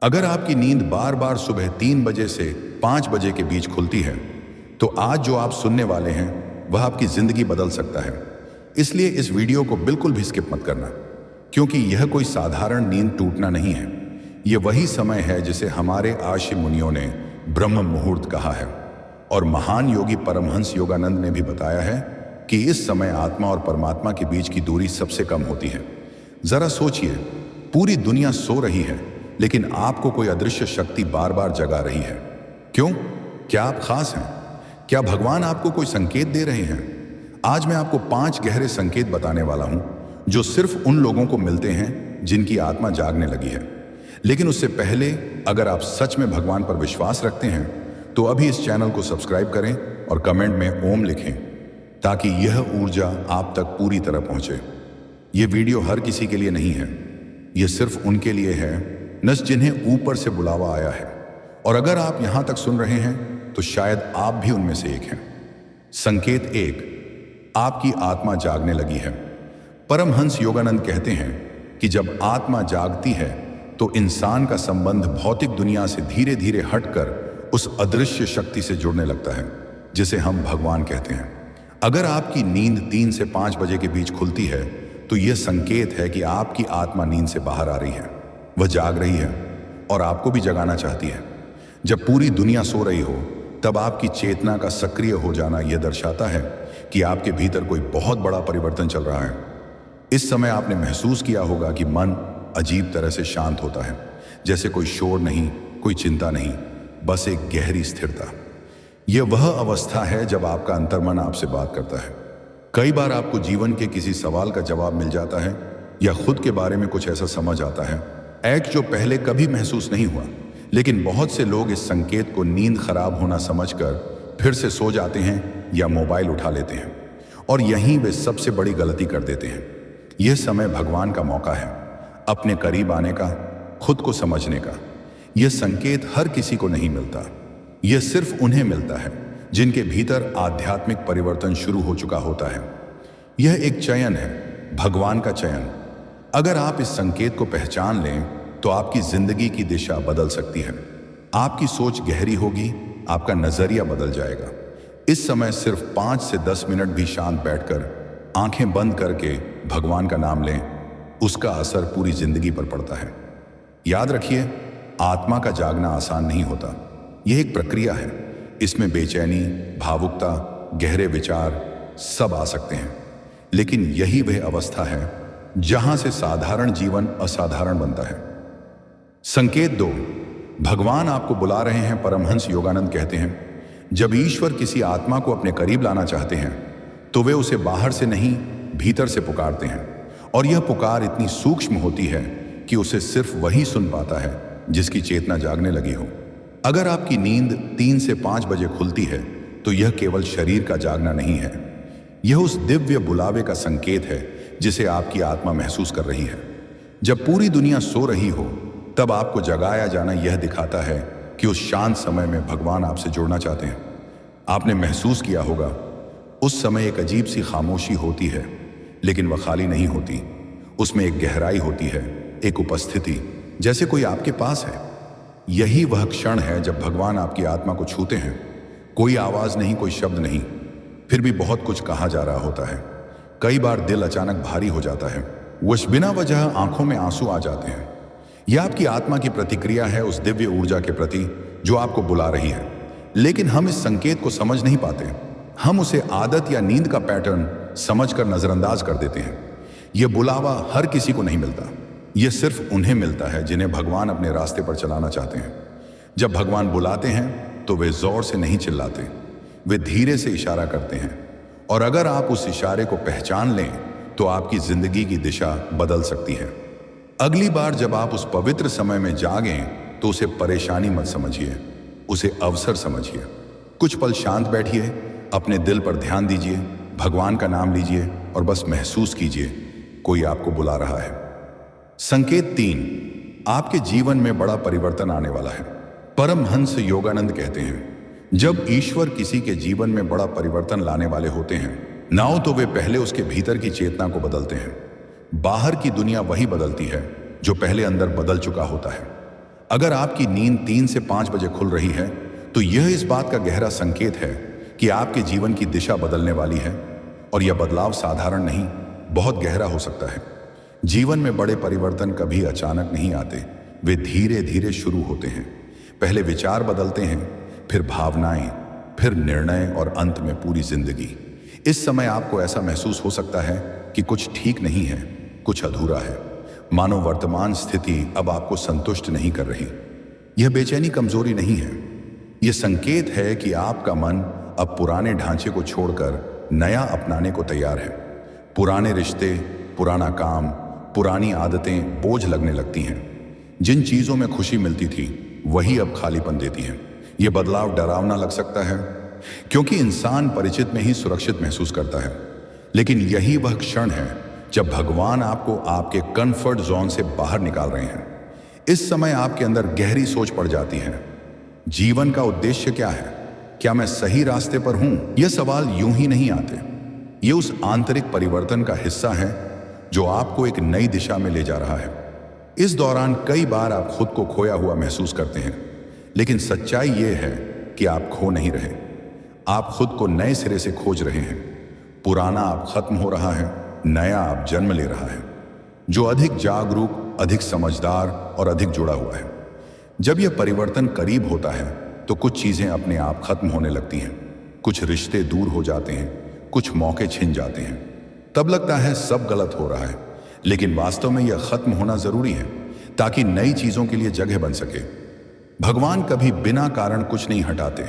अगर आपकी नींद बार बार सुबह 3 बजे से 5 बजे के बीच खुलती है, तो आज जो आप सुनने वाले हैं वह आपकी जिंदगी बदल सकता है। इसलिए इस वीडियो को बिल्कुल भी स्किप मत करना, क्योंकि यह कोई साधारण नींद टूटना नहीं है। यह वही समय है जिसे हमारे आर्षि मुनियों ने ब्रह्म मुहूर्त कहा है, और महान योगी परमहंस योगानंद ने भी बताया है कि इस समय आत्मा और परमात्मा के बीच की दूरी सबसे कम होती है। जरा सोचिए, पूरी दुनिया सो रही है, लेकिन आपको कोई अदृश्य शक्ति बार बार जगा रही है। क्यों? क्या आप खास हैं? क्या भगवान आपको कोई संकेत दे रहे हैं? आज मैं आपको 5 गहरे संकेत बताने वाला हूं, जो सिर्फ उन लोगों को मिलते हैं जिनकी आत्मा जागने लगी है। लेकिन उससे पहले, अगर आप सच में भगवान पर विश्वास रखते हैं, तो अभी इस चैनल को सब्सक्राइब करें और कमेंट में ओम लिखें, ताकि यह ऊर्जा आप तक पूरी तरह पहुंचे। यह वीडियो हर किसी के लिए नहीं है, यह सिर्फ उनके लिए है न जिन्हें ऊपर से बुलावा आया है। और अगर आप यहां तक सुन रहे हैं, तो शायद आप भी उनमें से एक हैं। संकेत 1, आपकी आत्मा जागने लगी है। परमहंस योगानंद कहते हैं कि जब आत्मा जागती है, तो इंसान का संबंध भौतिक दुनिया से धीरे धीरे हटकर उस अदृश्य शक्ति से जुड़ने लगता है, जिसे हम भगवान कहते हैं। अगर आपकी नींद 3 से 5 बजे के बीच खुलती है, तो यह संकेत है कि आपकी आत्मा नींद से बाहर आ रही है। वह जाग रही है और आपको भी जगाना चाहती है। जब पूरी दुनिया सो रही हो, तब आपकी चेतना का सक्रिय हो जाना यह दर्शाता है कि आपके भीतर कोई बहुत बड़ा परिवर्तन चल रहा है। इस समय आपने महसूस किया होगा कि मन अजीब तरह से शांत होता है, जैसे कोई शोर नहीं, कोई चिंता नहीं, बस एक गहरी स्थिरता। यह वह अवस्था है जब आपका अंतर्मन आपसे बात करता है। कई बार आपको जीवन के किसी सवाल का जवाब मिल जाता है, या खुद के बारे में कुछ ऐसा समझ आता है जो पहले कभी महसूस नहीं हुआ। लेकिन बहुत से लोग इस संकेत को नींद खराब होना समझकर फिर से सो जाते हैं या मोबाइल उठा लेते हैं, और यहीं वे सबसे बड़ी गलती कर देते हैं। यह समय भगवान का मौका है, अपने करीब आने का, खुद को समझने का। यह संकेत हर किसी को नहीं मिलता, यह सिर्फ उन्हें मिलता है जिनके भीतर आध्यात्मिक परिवर्तन शुरू हो चुका होता है। यह एक चयन है, भगवान का चयन। अगर आप इस संकेत को पहचान लें, तो आपकी जिंदगी की दिशा बदल सकती है। आपकी सोच गहरी होगी, आपका नजरिया बदल जाएगा। इस समय सिर्फ 5 से 10 मिनट भी शांत बैठकर आंखें बंद करके भगवान का नाम लें, उसका असर पूरी जिंदगी पर पड़ता है। याद रखिए, आत्मा का जागना आसान नहीं होता। यह एक प्रक्रिया है। इसमें बेचैनी, भावुकता, गहरे विचार सब आ सकते हैं। लेकिन यही वह अवस्था है जहां से साधारण जीवन असाधारण बनता है। संकेत 2, भगवान आपको बुला रहे हैं। परमहंस योगानंद कहते हैं, जब ईश्वर किसी आत्मा को अपने करीब लाना चाहते हैं, तो वे उसे बाहर से नहीं, भीतर से पुकारते हैं। और यह पुकार इतनी सूक्ष्म होती है कि उसे सिर्फ वही सुन पाता है जिसकी चेतना जागने लगी हो। अगर आपकी नींद 3 से 5 बजे खुलती है, तो यह केवल शरीर का जागना नहीं है, यह उस दिव्य बुलावे का संकेत है जिसे आपकी आत्मा महसूस कर रही है। जब पूरी दुनिया सो रही हो, तब आपको जगाया जाना यह दिखाता है कि उस शांत समय में भगवान आपसे जुड़ना चाहते हैं। आपने महसूस किया होगा, उस समय एक अजीब सी खामोशी होती है, लेकिन वह खाली नहीं होती। उसमें एक गहराई होती है, एक उपस्थिति, जैसे कोई आपके पास है। यही वह क्षण है जब भगवान आपकी आत्मा को छूते हैं। कोई आवाज नहीं, कोई शब्द नहीं, फिर भी बहुत कुछ कहा जा रहा होता है। कई बार दिल अचानक भारी हो जाता है, वह बिना वजह आंखों में आंसू आ जाते हैं। यह आपकी आत्मा की प्रतिक्रिया है उस दिव्य ऊर्जा के प्रति जो आपको बुला रही है। लेकिन हम इस संकेत को समझ नहीं पाते। हम उसे आदत या नींद का पैटर्न समझकर नजरअंदाज कर देते हैं। यह बुलावा हर किसी को नहीं मिलता, यह सिर्फ उन्हें मिलता है जिन्हें भगवान अपने रास्ते पर चलाना चाहते हैं। जब भगवान बुलाते हैं, तो वे जोर से नहीं चिल्लाते, वे धीरे से इशारा करते हैं। और अगर आप उस इशारे को पहचान लें, तो आपकी जिंदगी की दिशा बदल सकती है। अगली बार जब आप उस पवित्र समय में जागें, तो उसे परेशानी मत समझिए, उसे अवसर समझिए। कुछ पल शांत बैठिए, अपने दिल पर ध्यान दीजिए, भगवान का नाम लीजिए और बस महसूस कीजिए कोई आपको बुला रहा है। संकेत 3, आपके जीवन में बड़ा परिवर्तन आने वाला है। परमहंस योगानंद कहते हैं, जब ईश्वर किसी के जीवन में बड़ा परिवर्तन लाने वाले होते हैं, ना तो वे पहले उसके भीतर की चेतना को बदलते हैं। बाहर की दुनिया वही बदलती है जो पहले अंदर बदल चुका होता है। अगर आपकी नींद 3 से 5 बजे खुल रही है तो यह इस बात का गहरा संकेत है कि आपके जीवन की दिशा बदलने वाली है। और यह बदलाव साधारण नहीं, बहुत गहरा हो सकता है। जीवन में बड़े परिवर्तन कभी अचानक नहीं आते, वे धीरे धीरे शुरू होते हैं। पहले विचार बदलते हैं, फिर भावनाएं, फिर निर्णय और अंत में पूरी जिंदगी। इस समय आपको ऐसा महसूस हो सकता है कि कुछ ठीक नहीं है, कुछ अधूरा है, मानो वर्तमान स्थिति अब आपको संतुष्ट नहीं कर रही। यह बेचैनी कमजोरी नहीं है, यह संकेत है कि आपका मन अब पुराने ढांचे को छोड़कर नया अपनाने को तैयार है। पुराने रिश्ते, पुराना काम, पुरानी आदतें बोझ लगने लगती हैं। जिन चीजों में खुशी मिलती थी वही अब खालीपन देती हैं। यह बदलाव डरावना लग सकता है क्योंकि इंसान परिचित में ही सुरक्षित महसूस करता है, लेकिन यही वह क्षण है जब भगवान आपको आपके कंफर्ट जोन से बाहर निकाल रहे हैं। इस समय आपके अंदर गहरी सोच पड़ जाती है, जीवन का उद्देश्य क्या है, क्या मैं सही रास्ते पर हूं? यह सवाल यूं ही नहीं आते, ये उस आंतरिक परिवर्तन का हिस्सा है जो आपको एक नई दिशा में ले जा रहा है। इस दौरान कई बार आप खुद को खोया हुआ महसूस करते हैं, लेकिन सच्चाई यह है कि आप खो नहीं रहे, आप खुद को नए सिरे से खोज रहे हैं। पुराना आप खत्म हो रहा है, नया आप जन्म ले रहा है, जो अधिक जागरूक, अधिक समझदार और अधिक जुड़ा हुआ है। जब यह परिवर्तन करीब होता है तो कुछ चीजें अपने आप खत्म होने लगती हैं, कुछ रिश्ते दूर हो जाते हैं, कुछ मौके छिन जाते हैं। तब लगता है सब गलत हो रहा है, लेकिन वास्तव में यह खत्म होना जरूरी है ताकि नई चीजों के लिए जगह बन सके। भगवान कभी बिना कारण कुछ नहीं हटाते,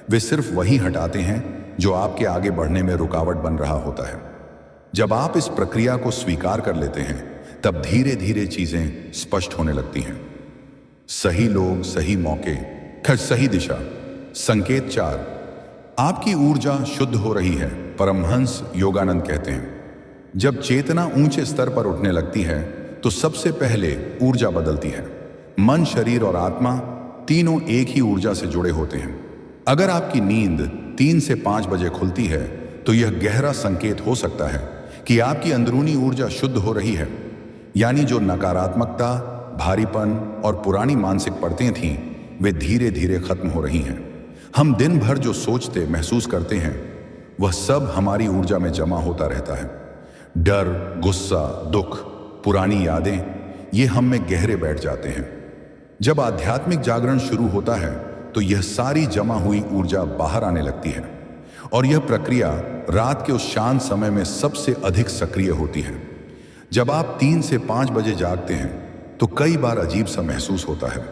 वे सिर्फ वही हटाते हैं जो आपके आगे बढ़ने में रुकावट बन रहा होता है। जब आप इस प्रक्रिया को स्वीकार कर लेते हैं तब धीरे धीरे चीजें स्पष्ट होने लगती हैं। सही लोग, सही मौके, सही दिशा। संकेत 4, आपकी ऊर्जा शुद्ध हो रही है। परमहंस योगानंद कहते हैं, जब चेतना ऊंचे स्तर पर उठने लगती है तो सबसे पहले ऊर्जा बदलती है। मन, शरीर और आत्मा तीनों एक ही ऊर्जा से जुड़े होते हैं। अगर आपकी नींद 3 से 5 बजे खुलती है तो यह गहरा संकेत हो सकता है कि आपकी अंदरूनी ऊर्जा शुद्ध हो रही है, यानी जो नकारात्मकता, भारीपन और पुरानी मानसिक परतें थीं वे धीरे धीरे खत्म हो रही हैं। हम दिन भर जो सोचते, महसूस करते हैं वह सब हमारी ऊर्जा में जमा होता रहता है। डर, गुस्सा, दुख, पुरानी यादें, ये हम में गहरे बैठ जाते हैं। जब आध्यात्मिक जागरण शुरू होता है तो यह सारी जमा हुई ऊर्जा बाहर आने लगती है और यह प्रक्रिया रात के उस शांत समय में सबसे अधिक सक्रिय होती है। जब आप 3 से 5 बजे जागते हैं तो कई बार अजीब सा महसूस होता है,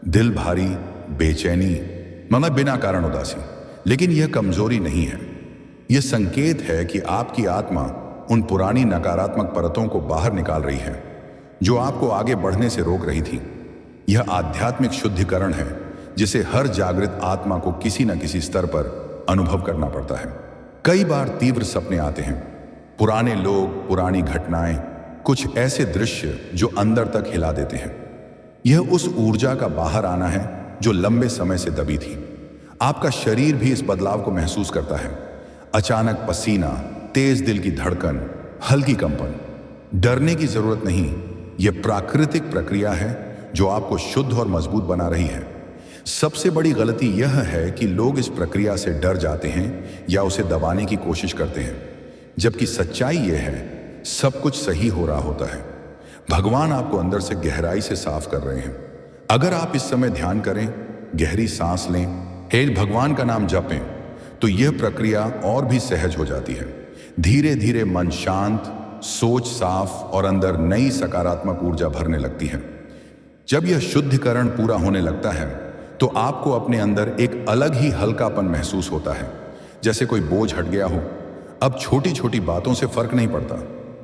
दिल भारी, बेचैनी, मतलब बिना कारण उदासी। लेकिन यह कमजोरी नहीं है, यह संकेत है कि आपकी आत्मा उन पुरानी नकारात्मक परतों को बाहर निकाल रही है जो आपको आगे बढ़ने से रोक रही थी। यह आध्यात्मिक शुद्धिकरण है जिसे हर जागृत आत्मा को किसी न किसी स्तर पर अनुभव करना पड़ता है। कई बार तीव्र सपने आते हैं, पुराने लोग, पुरानी घटनाएं, कुछ ऐसे दृश्य जो अंदर तक हिला देते हैं। यह उस ऊर्जा का बाहर आना है जो लंबे समय से दबी थी। आपका शरीर भी इस बदलाव को महसूस करता है। अचानक पसीना, तेज दिल की धड़कन, हल्की कंपन। डरने की जरूरत नहीं, यह प्राकृतिक प्रक्रिया है जो आपको शुद्ध और मजबूत बना रही है। सबसे बड़ी गलती यह है कि लोग इस प्रक्रिया से डर जाते हैं या उसे दबाने की कोशिश करते हैं, जबकि सच्चाई यह है सब कुछ सही हो रहा होता है। भगवान आपको अंदर से गहराई से साफ कर रहे हैं। अगर आप इस समय ध्यान करें, गहरी सांस लें, हे भगवान का नाम जपें, तो यह प्रक्रिया और भी सहज हो जाती है। धीरे धीरे मन शांत, सोच साफ और अंदर नई सकारात्मक ऊर्जा भरने लगती है। जब यह शुद्धिकरण पूरा होने लगता है तो आपको अपने अंदर एक अलग ही हल्कापन महसूस होता है, जैसे कोई बोझ हट गया हो। अब छोटी छोटी बातों से फर्क नहीं पड़ता,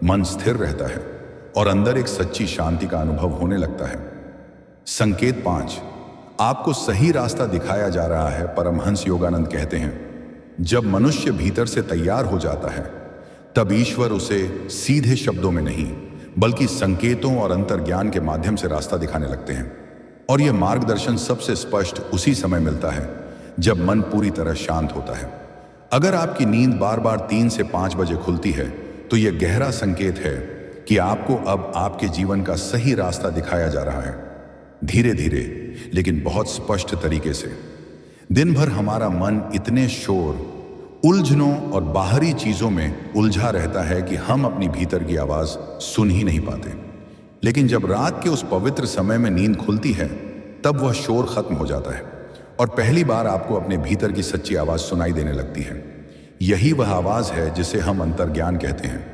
मन स्थिर रहता है और अंदर एक सच्ची शांति का अनुभव होने लगता है। संकेत 5, आपको सही रास्ता दिखाया जा रहा है। परमहंस योगानंद कहते हैं, जब मनुष्य भीतर से तैयार हो जाता है तब ईश्वर उसे सीधे शब्दों में नहीं बल्कि संकेतों और अंतर्ज्ञान के माध्यम से रास्ता दिखाने लगते हैं। और यह मार्गदर्शन सबसे स्पष्ट उसी समय मिलता है जब मन पूरी तरह शांत होता है। अगर आपकी नींद बार बार 3 से 5 बजे खुलती है तो यह गहरा संकेत है कि आपको अब आपके जीवन का सही रास्ता दिखाया जा रहा है। धीरे धीरे लेकिन बहुत स्पष्ट तरीके से। दिन भर हमारा मन इतने शोर, उलझनों और बाहरी चीजों में उलझा रहता है कि हम अपनी भीतर की आवाज सुन ही नहीं पाते। लेकिन जब रात के उस पवित्र समय में नींद खुलती है, तब वह शोर खत्म हो जाता है और पहली बार आपको अपने भीतर की सच्ची आवाज सुनाई देने लगती है। यही वह आवाज है जिसे हम अंतर्ज्ञान कहते हैं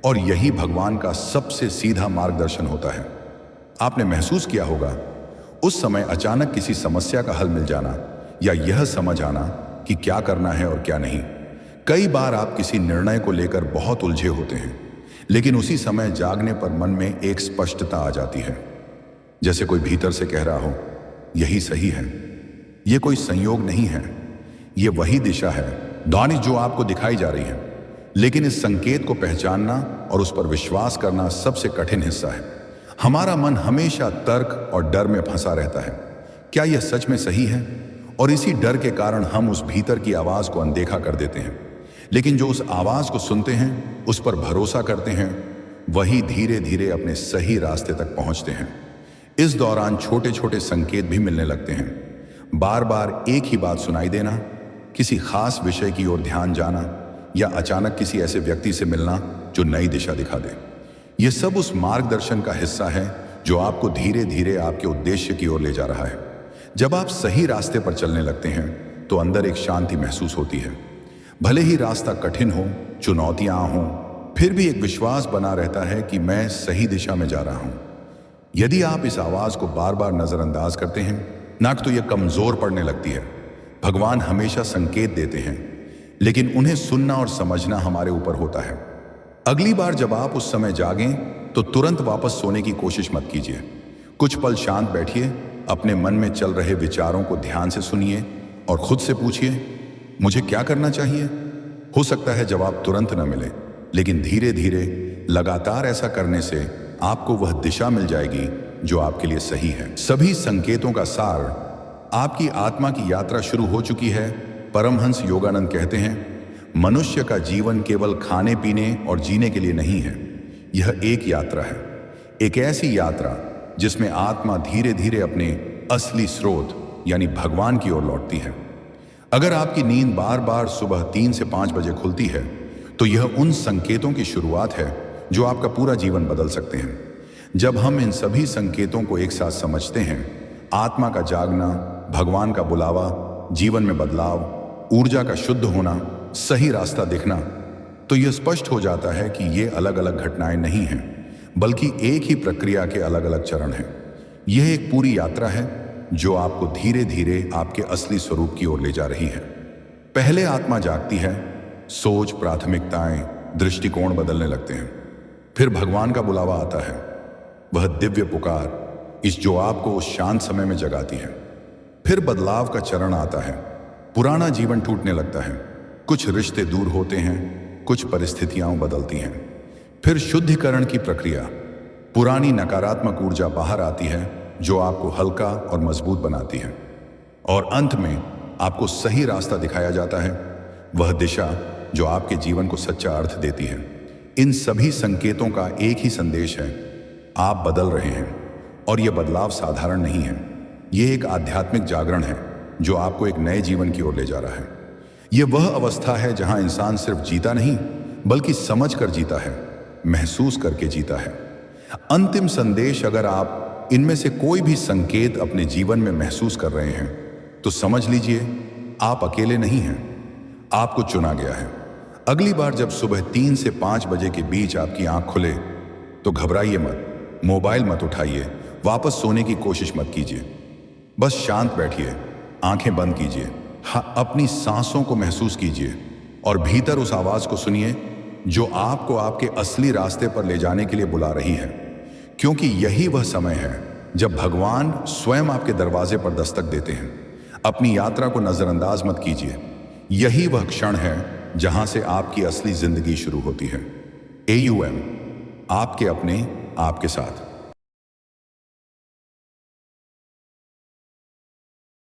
और यही भगवान का सबसे सीधा मार्गदर्शन होता है। आपने महसूस किया होगा उस समय अचानक किसी समस्या का हल मिल जाना या यह समझ आना कि क्या करना है और क्या नहीं। कई बार आप किसी निर्णय को लेकर बहुत उलझे होते हैं, लेकिन उसी समय जागने पर मन में एक स्पष्टता आ जाती है, जैसे कोई भीतर से कह रहा हो, यही सही है, यह कोई संयोग नहीं है, यह वही दिशा है दानिश जो आपको दिखाई जा रही है। लेकिन इस संकेत को पहचानना और उस पर विश्वास करना सबसे कठिन हिस्सा है। हमारा मन हमेशा तर्क और डर में फंसा रहता है, क्या यह सच में सही है? और इसी डर के कारण हम उस भीतर की आवाज को अनदेखा कर देते हैं। लेकिन जो उस आवाज को सुनते हैं, उस पर भरोसा करते हैं, वही धीरे धीरे अपने सही रास्ते तक पहुंचते हैं। इस दौरान छोटे छोटे संकेत भी मिलने लगते हैं। बार बार एक ही बात सुनाई देना, किसी खास विषय की ओर ध्यान जाना या अचानक किसी ऐसे व्यक्ति से मिलना जो नई दिशा दिखा दे। यह सब उस मार्गदर्शन का हिस्सा है जो आपको धीरे धीरे आपके उद्देश्य की ओर ले जा रहा है। जब आप सही रास्ते पर चलने लगते हैं तो अंदर एक शांति महसूस होती है। भले ही रास्ता कठिन हो, चुनौतियां हों, फिर भी एक विश्वास बना रहता है कि मैं सही दिशा में जा रहा हूं। यदि आप इस आवाज को बार बार नजरअंदाज करते हैं ना, तो यह कमजोर पड़ने लगती है। भगवान हमेशा संकेत देते हैं, लेकिन उन्हें सुनना और समझना हमारे ऊपर होता है। अगली बार जब आप उस समय जागें तो तुरंत वापस सोने की कोशिश मत कीजिए। कुछ पल शांत बैठिए, अपने मन में चल रहे विचारों को ध्यान से सुनिए और खुद से पूछिए, मुझे क्या करना चाहिए? हो सकता है जवाब तुरंत न मिले, लेकिन धीरे धीरे लगातार ऐसा करने से आपको वह दिशा मिल जाएगी जो आपके लिए सही है। सभी संकेतों का सार, आपकी आत्मा की यात्रा शुरू हो चुकी है। परमहंस योगानंद कहते हैं, मनुष्य का जीवन केवल खाने पीने और जीने के लिए नहीं है, यह एक यात्रा है, एक ऐसी यात्रा जिसमें आत्मा धीरे धीरे अपने असली स्रोत यानी भगवान की ओर लौटती है। अगर आपकी नींद बार बार सुबह 3 से 5 बजे खुलती है, तो यह उन संकेतों की शुरुआत है जो आपका पूरा जीवन बदल सकते हैं। जब हम इन सभी संकेतों को एक साथ समझते हैं, आत्मा का जागना, भगवान का बुलावा, जीवन में बदलाव, ऊर्जा का शुद्ध होना, सही रास्ता दिखना, तो यह स्पष्ट हो जाता है कि ये अलग अलग घटनाएं नहीं हैं, बल्कि एक ही प्रक्रिया के अलग अलग चरण हैं। यह एक पूरी यात्रा है जो आपको धीरे धीरे आपके असली स्वरूप की ओर ले जा रही है। पहले आत्मा जागती है, सोच, प्राथमिकताएं, दृष्टिकोण बदलने लगते हैं। फिर भगवान का बुलावा आता है, वह दिव्य पुकार इस जो आपको उस शांत समय में जगाती है। फिर बदलाव का चरण आता है, पुराना जीवन टूटने लगता है, कुछ रिश्ते दूर होते हैं, कुछ परिस्थितियां बदलती हैं। फिर शुद्धिकरण की प्रक्रिया, पुरानी नकारात्मक ऊर्जा बाहर आती है जो आपको हल्का और मजबूत बनाती है। और अंत में आपको सही रास्ता दिखाया जाता है, वह दिशा जो आपके जीवन को सच्चा अर्थ देती है। इन सभी संकेतों का एक ही संदेश है, आप बदल रहे हैं और यह बदलाव साधारण नहीं है। यह एक आध्यात्मिक जागरण है जो आपको एक नए जीवन की ओर ले जा रहा है। यह वह अवस्था है जहां इंसान सिर्फ जीता नहीं, बल्कि समझ कर जीता है, महसूस करके जीता है। अंतिम संदेश, अगर आप इनमें से कोई भी संकेत अपने जीवन में महसूस कर रहे हैं, तो समझ लीजिए आप अकेले नहीं हैं, आपको चुना गया है। अगली बार जब सुबह 3 से 5 बजे के बीच आपकी आंख खुले, तो घबराइए मत, मोबाइल मत उठाइए, वापस सोने की कोशिश मत कीजिए। बस शांत बैठिए, आंखें बंद कीजिए, अपनी सांसों को महसूस कीजिए और भीतर उस आवाज को सुनिए जो आपको आपके असली रास्ते पर ले जाने के लिए बुला रही है। क्योंकि यही वह समय है जब भगवान स्वयं आपके दरवाजे पर दस्तक देते हैं। अपनी यात्रा को नजरअंदाज मत कीजिए, यही वह क्षण है जहां से आपकी असली जिंदगी शुरू होती है। AUM, आपके अपने, आपके साथ।